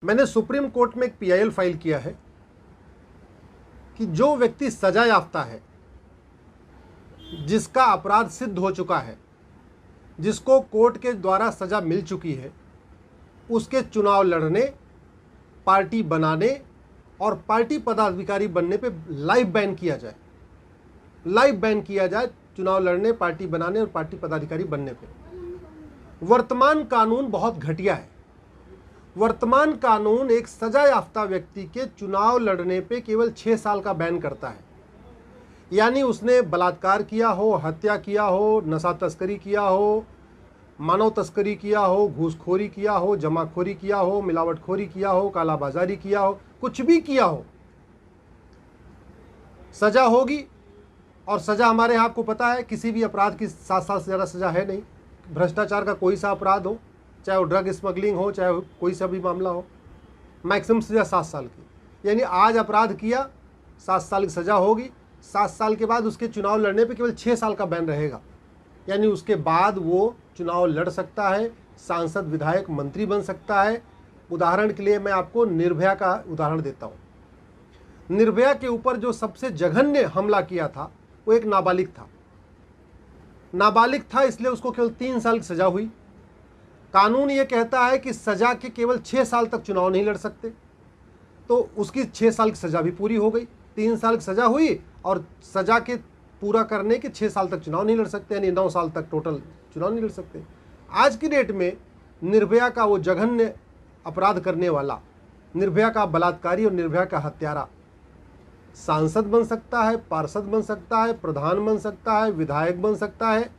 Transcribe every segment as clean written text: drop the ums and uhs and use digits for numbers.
मैंने supreme court में एक पीआईएल फाइल किया है कि जो व्यक्ति सजा याफ्ता है, जिसका अपराध सिद्ध हो चुका है, जिसको कोर्ट के द्वारा सजा मिल चुकी है, उसके चुनाव लड़ने, पार्टी बनाने और पार्टी पदाधिकारी बनने पे लाइफ बैन किया जाए। लाइफ बैन किया जाए चुनाव लड़ने, पार्टी बनाने और पार्टी पदाधिकारी बनने पे। वर्तमान कानून बहुत घटिया है। वर्तमान कानून एक सजा याफ्ता व्यक्ति के चुनाव लड़ने पे केवल 6 साल का बैन करता है। यानी उसने बलात्कार किया हो, हत्या किया हो, नशा तस्करी किया हो, मानव तस्करी किया हो, घूसखोरी किया हो, जमाखोरी किया हो, मिलावटखोरी किया हो, कालाबाजारी किया हो, कुछ भी किया हो, सजा होगी। और सजा हमारे यहाँ आपको पता है किसी भी अपराध की 7 साल से ज़्यादा सजा है नहीं। भ्रष्टाचार का कोई सा अपराध हो, चाहे वो ड्रग स्मगलिंग हो, चाहे कोई सा भी मामला हो, मैक्सिमम सजा 7 साल की। यानी आज अपराध किया, 7 साल की सजा होगी। 7 साल के बाद उसके चुनाव लड़ने पे केवल 6 साल का बैन रहेगा। यानी उसके बाद वो चुनाव लड़ सकता है, सांसद, विधायक, मंत्री बन सकता है। उदाहरण के लिए मैं आपको निर्भया का उदाहरण देता हूँ। निर्भया के ऊपर जो सबसे जघन्य हमला किया था वो एक नाबालिग था। नाबालिग था इसलिए उसको केवल 3 साल की सजा हुई। कानून ये कहता है कि सजा के केवल 6 साल तक चुनाव नहीं लड़ सकते, तो उसकी 6 साल की सजा भी पूरी हो गई। 3 साल की सजा हुई और सजा के पूरा करने के 6 साल तक चुनाव नहीं लड़ सकते, यानी 9 साल तक टोटल चुनाव नहीं लड़ सकते। आज की डेट में निर्भया का वो जघन्य अपराध करने वाला, निर्भया का बलात्कारी और निर्भया का हत्यारा सांसद बन सकता है, पार्षद बन सकता है, प्रधान बन सकता है, विधायक बन सकता है,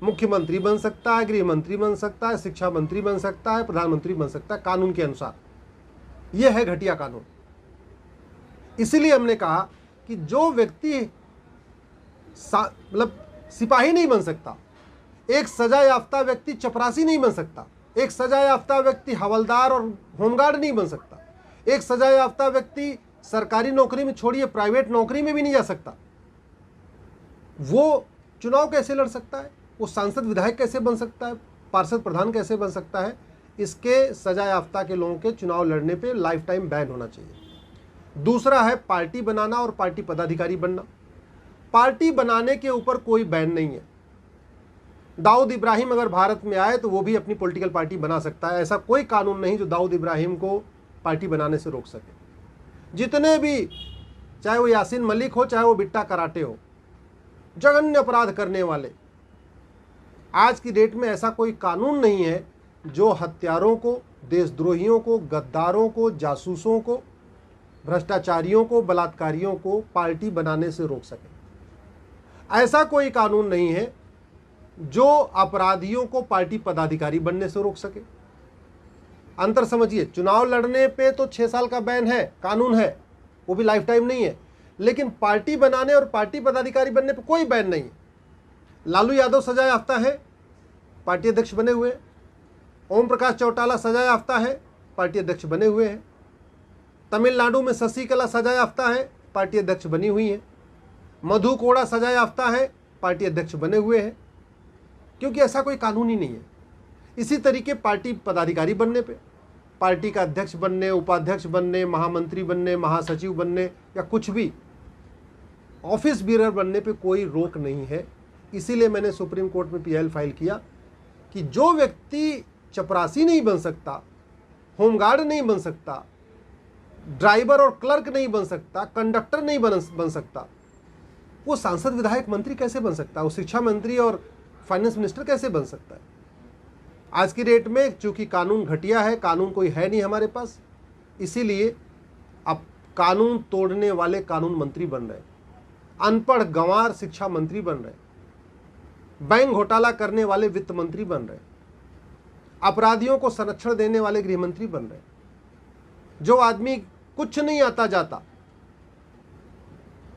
मुख्यमंत्री बन सकता है, गृह मंत्री बन सकता है, शिक्षा मंत्री बन सकता है, प्रधानमंत्री बन सकता है, कानून के अनुसार। यह है घटिया कानून। इसीलिए हमने कहा कि जो व्यक्ति मतलब सिपाही नहीं बन सकता, एक सजा याफ्ता व्यक्ति चपरासी नहीं बन सकता, एक सजा याफ्ता व्यक्ति हवलदार और होमगार्ड नहीं बन सकता, एक सजा याफ्ता व्यक्ति सरकारी नौकरी में छोड़िए प्राइवेट नौकरी में भी नहीं जा सकता, वो चुनाव कैसे लड़ सकता है? वो सांसद, विधायक कैसे बन सकता है? पार्षद, प्रधान कैसे बन सकता है? इसके सजा याफ्ता के लोगों के चुनाव लड़ने पे लाइफ टाइम बैन होना चाहिए। दूसरा है पार्टी बनाना और पार्टी पदाधिकारी बनना। पार्टी बनाने के ऊपर कोई बैन नहीं है। दाऊद इब्राहिम अगर भारत में आए तो वो भी अपनी पॉलिटिकल पार्टी बना सकता है। ऐसा कोई कानून नहीं जो दाऊद इब्राहिम को पार्टी बनाने से रोक सके। जितने भी, चाहे वो यासीन मलिक हो, चाहे वो बिट्टा कराटे हो, जघन्य अपराध करने वाले, आज की डेट में ऐसा कोई कानून नहीं है जो हत्यारों को, देशद्रोहियों को, गद्दारों को, जासूसों को, भ्रष्टाचारियों को, बलात्कारियों को पार्टी बनाने से रोक सके। ऐसा कोई कानून नहीं है जो अपराधियों को पार्टी पदाधिकारी बनने से रोक सके। अंतर समझिए, चुनाव लड़ने पे तो 6 साल का बैन है, कानून है, वो भी लाइफ टाइम नहीं है, लेकिन पार्टी बनाने और पार्टी पदाधिकारी बनने पे कोई बैन नहीं है। लालू यादव सजा याफ्ता है, पार्टी अध्यक्ष बने हुए हैं। ओम प्रकाश चौटाला सजा याफ्ता है, पार्टी अध्यक्ष बने हुए हैं। तमिलनाडु में शशिकला सजा याफ्ता है, पार्टी अध्यक्ष बनी हुई है। मधु कोड़ा सजा याफ्ता है, पार्टी अध्यक्ष बने हुए हैं, क्योंकि ऐसा कोई कानून ही नहीं है। इसी तरीके पार्टी पदाधिकारी बनने पे, पार्टी का अध्यक्ष बनने, उपाध्यक्ष बनने, महामंत्री बनने, महासचिव बनने या कुछ भी ऑफिस बीरर बनने पे कोई रोक नहीं है। इसीलिए मैंने सुप्रीम कोर्ट में पीआईएल फाइल किया कि जो व्यक्ति चपरासी नहीं बन सकता, होमगार्ड नहीं बन सकता, ड्राइवर और क्लर्क नहीं बन सकता, कंडक्टर नहीं बन सकता, वो सांसद, विधायक, मंत्री कैसे बन सकता है? वो शिक्षा मंत्री और फाइनेंस मिनिस्टर कैसे बन सकता है? आज की डेट में चूंकि कानून घटिया है, कानून कोई है नहीं हमारे पास, इसीलिए अब कानून तोड़ने वाले कानून मंत्री बन रहे, अनपढ़ गंवार शिक्षा मंत्री बन रहे, बैंक घोटाला करने वाले वित्त मंत्री बन रहे, अपराधियों को संरक्षण देने वाले गृह मंत्री बन रहे। जो आदमी कुछ नहीं आता जाता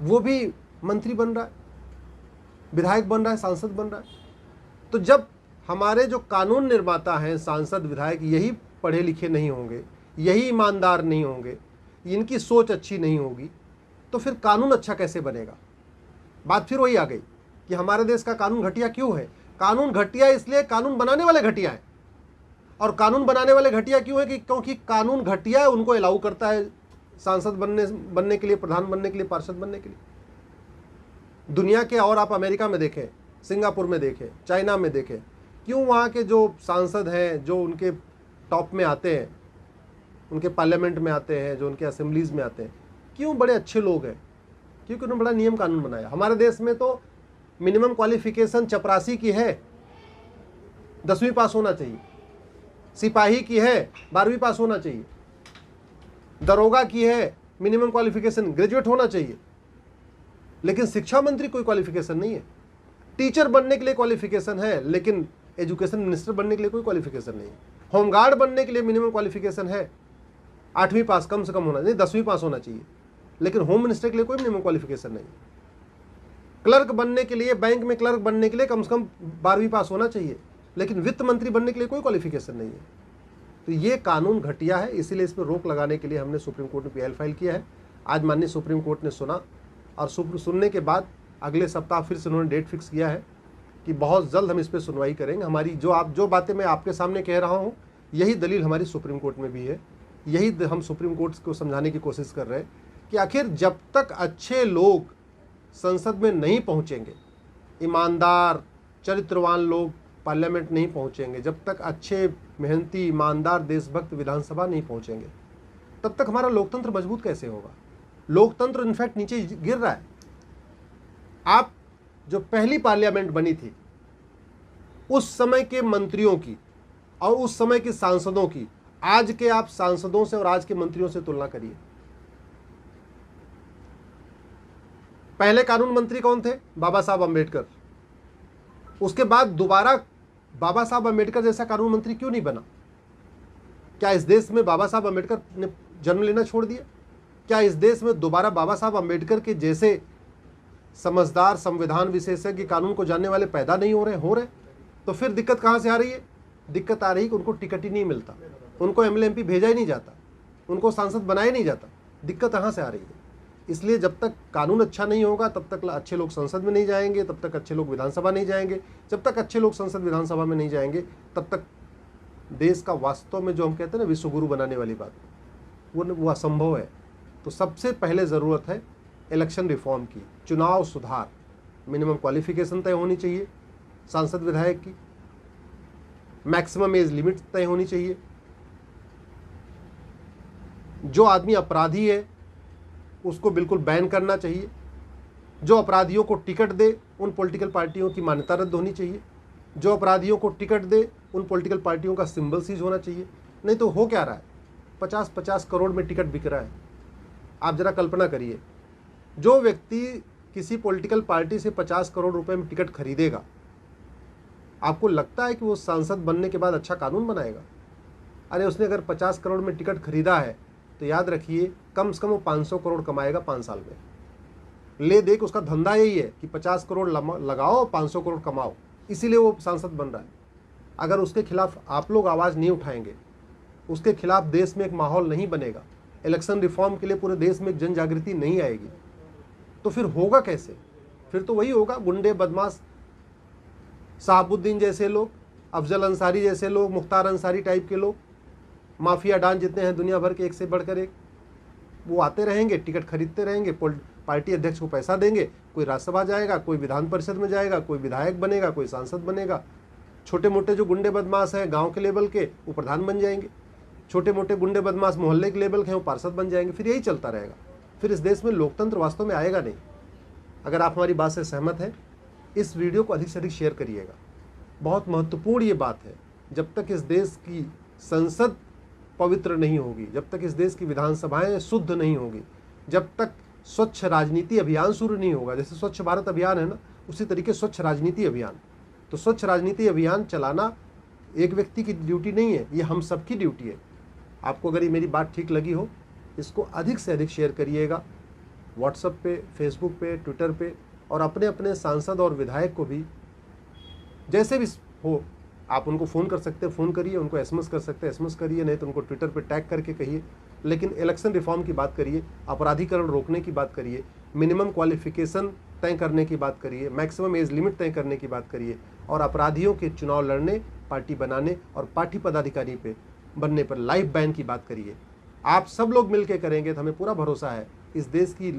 वो भी मंत्री बन रहा है, विधायक बन रहा है, सांसद बन रहा है। तो जब हमारे जो कानून निर्माता हैं, सांसद, विधायक, यही पढ़े लिखे नहीं होंगे, यही ईमानदार नहीं होंगे, इनकी सोच अच्छी नहीं होगी, तो फिर कानून अच्छा कैसे बनेगा? बात फिर वही आ गई कि हमारे देश का कानून घटिया क्यों है। कानून घटिया इसलिए कानून बनाने वाले घटिया हैं। और कानून बनाने वाले घटिया क्यों है? कि क्योंकि कानून घटिया है, उनको अलाउ करता है सांसद बनने के लिए, प्रधान बनने के लिए, पार्षद बनने के लिए। दुनिया के और आप अमेरिका में देखें, सिंगापुर में देखें, चाइना में देखें, क्यों वहाँ के जो सांसद हैं, जो उनके टॉप में आते हैं, उनके पार्लियामेंट में आते हैं, जो उनके असेंबलीज में आते हैं, क्यों बड़े अच्छे लोग हैं? क्योंकि उन्होंने बड़ा नियम कानून बनाया। हमारे देश में तो मिनिमम क्वालिफिकेशन चपरासी की है, 10वीं पास होना चाहिए। सिपाही की है, 12वीं पास होना चाहिए। दरोगा की है, मिनिमम क्वालिफिकेशन ग्रेजुएट होना चाहिए। लेकिन शिक्षा मंत्री कोई क्वालिफिकेशन नहीं है। टीचर बनने के लिए क्वालिफिकेशन है, लेकिन एजुकेशन मिनिस्टर बनने के लिए कोई क्वालिफिकेशन नहीं है। होमगार्ड बनने के लिए मिनिमम क्वालिफिकेशन है, 8वीं पास कम से कम होना चाहिए, 10वीं पास होना चाहिए। लेकिन होम मिनिस्टर के लिए कोई मिनिमम क्वालिफिकेशन नहीं है। क्लर्क बनने के लिए, बैंक में क्लर्क बनने के लिए कम से कम 12वीं पास होना चाहिए, लेकिन वित्त मंत्री बनने के लिए कोई क्वालिफिकेशन नहीं है। तो ये कानून घटिया है, इसीलिए इस पर रोक लगाने के लिए हमने सुप्रीम कोर्ट में पीआईएल फाइल किया है। आज माननीय सुप्रीम कोर्ट ने सुना, और सुनने के बाद अगले सप्ताह फिर से उन्होंने डेट फिक्स किया है कि बहुत जल्द हम इस पर सुनवाई करेंगे। हमारी जो बातें मैं आपके सामने कह रहा हूँ, यही दलील हमारी सुप्रीम कोर्ट में भी है। यही हम सुप्रीम कोर्ट को समझाने की कोशिश कर रहे हैं कि आखिर जब तक अच्छे लोग संसद में नहीं पहुँचेंगे, ईमानदार चरित्रवान लोग पार्लियामेंट नहीं पहुँचेंगे, जब तक अच्छे मेहनती ईमानदार देशभक्त विधानसभा नहीं पहुँचेंगे, तब तक हमारा लोकतंत्र मजबूत कैसे होगा? लोकतंत्र इनफैक्ट नीचे गिर रहा है। आप जो पहली पार्लियामेंट बनी थी, उस समय के मंत्रियों की और उस समय के सांसदों की आज के आप सांसदों से और आज के मंत्रियों से तुलना करिए। पहले कानून मंत्री कौन थे? बाबा साहब अम्बेडकर। उसके बाद दोबारा बाबा साहब अम्बेडकर जैसा कानून मंत्री क्यों नहीं बना? क्या इस देश में बाबा साहब अम्बेडकर ने जन्म लेना छोड़ दिया? क्या इस देश में दोबारा बाबा साहब अम्बेडकर के जैसे समझदार संविधान विशेषज्ञ कानून को जानने वाले पैदा नहीं हो रहे? तो फिर दिक्कत कहाँ से आ रही है? दिक्कत आ रही है कि उनको टिकट ही नहीं मिलता, उनको एमएलए एमपी भेजा ही नहीं जाता, उनको सांसद बनाया नहीं जाता। दिक्कत यहाँ से आ रही है। इसलिए जब तक कानून अच्छा नहीं होगा, तब तक अच्छे लोग संसद में नहीं जाएंगे, तब तक अच्छे लोग विधानसभा नहीं जाएंगे। जब तक अच्छे लोग संसद विधानसभा में नहीं जाएंगे, तब तक देश का वास्तव में जो हम कहते हैं ना विश्वगुरु बनाने वाली बात, वो असंभव है। तो सबसे पहले ज़रूरत है इलेक्शन रिफॉर्म की, चुनाव सुधार। मिनिमम क्वालिफिकेशन तय होनी चाहिए सांसद विधायक की, मैक्सिमम एज लिमिट तय होनी चाहिए। जो आदमी अपराधी है उसको बिल्कुल बैन करना चाहिए। जो अपराधियों को टिकट दे, उन पॉलिटिकल पार्टियों की मान्यता रद्द होनी चाहिए। जो अपराधियों को टिकट दे, उन पॉलिटिकल पार्टियों का सिंबल सीज होना चाहिए। नहीं तो हो क्या रहा है, 50-50 करोड़ में टिकट बिक रहा है। आप जरा कल्पना करिए, जो व्यक्ति किसी पॉलिटिकल पार्टी से 50 करोड़ रुपए में टिकट खरीदेगा, आपको लगता है कि वो सांसद बनने के बाद अच्छा कानून बनाएगा? अरे उसने अगर 50 करोड़ में टिकट खरीदा है तो याद रखिए कम से कम वो 500 करोड़ कमाएगा 5 साल में। ले देख, उसका धंधा यही है कि 50 करोड़ लगाओ, 500 करोड़ कमाओ, इसीलिए वो सांसद बन रहा है। अगर उसके खिलाफ आप लोग आवाज़ नहीं उठाएंगे, उसके खिलाफ देश में एक माहौल नहीं बनेगा, इलेक्शन रिफॉर्म के लिए पूरे देश में एक जन जागृति नहीं आएगी, तो फिर होगा कैसे? फिर तो वही होगा, गुंडे बदमाश शहाबुद्दीन जैसे लोग, अफजल अंसारी जैसे लोग, मुख्तार अंसारी टाइप के लोग, माफिया डांस जितने हैं दुनिया भर के एक से बढ़कर एक, वो आते रहेंगे, टिकट खरीदते रहेंगे, पार्टी अध्यक्ष को पैसा देंगे, कोई राज्यसभा जाएगा, कोई विधान परिषद में जाएगा, कोई विधायक बनेगा, कोई सांसद बनेगा। छोटे मोटे जो गुंडे बदमाश हैं गांव के लेवल के, वो प्रधान बन जाएंगे। छोटे मोटे गुंडे बदमाश मोहल्ले के लेवल के हैं, वो पार्षद बन जाएंगे। फिर यही चलता रहेगा। फिर इस देश में लोकतंत्र वास्तव में आएगा नहीं। अगर आप हमारी बात से सहमत हैं, इस वीडियो को अधिक से अधिक शेयर करिएगा। बहुत महत्वपूर्ण ये बात है। जब तक इस देश की संसद पवित्र नहीं होगी, जब तक इस देश की विधानसभाएं शुद्ध नहीं होगी, जब तक स्वच्छ राजनीति अभियान शुरू नहीं होगा, जैसे स्वच्छ भारत अभियान है ना, उसी तरीके स्वच्छ राजनीति अभियान। तो स्वच्छ राजनीति अभियान चलाना एक व्यक्ति की ड्यूटी नहीं है, ये हम सबकी ड्यूटी है। आपको अगर ये मेरी बात ठीक लगी हो, इसको अधिक से अधिक शेयर करिएगा, व्हाट्सएप पे, फेसबुक पे, ट्विटर पे, और अपने अपने सांसद और विधायक को भी जैसे भी हो आप उनको फ़ोन कर सकते हैं, फ़ोन करिए, उनको एसएमएस कर सकते हैं, एसएमएस करिए, नहीं तो उनको ट्विटर पे टैग करके कहिए। लेकिन इलेक्शन रिफॉर्म की बात करिए, अपराधीकरण रोकने की बात करिए, मिनिमम क्वालिफिकेशन तय करने की बात करिए, मैक्सिमम एज लिमिट तय करने की बात करिए, और अपराधियों के चुनाव लड़ने, पार्टी बनाने और पार्टी पदाधिकारी पे बनने पर लाइफ बैन की बात करिए। आप सब लोग मिलकर करेंगे तो हमें पूरा भरोसा है इस देश की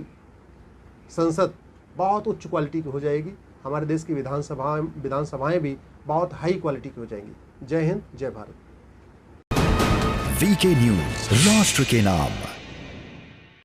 संसद बहुत उच्च क्वालिटी की हो जाएगी, हमारे देश की विधानसभाएं भी बहुत हाई क्वालिटी की हो जाएंगी। जय हिंद, जय भारत। वीके न्यूज, राष्ट्र के नाम।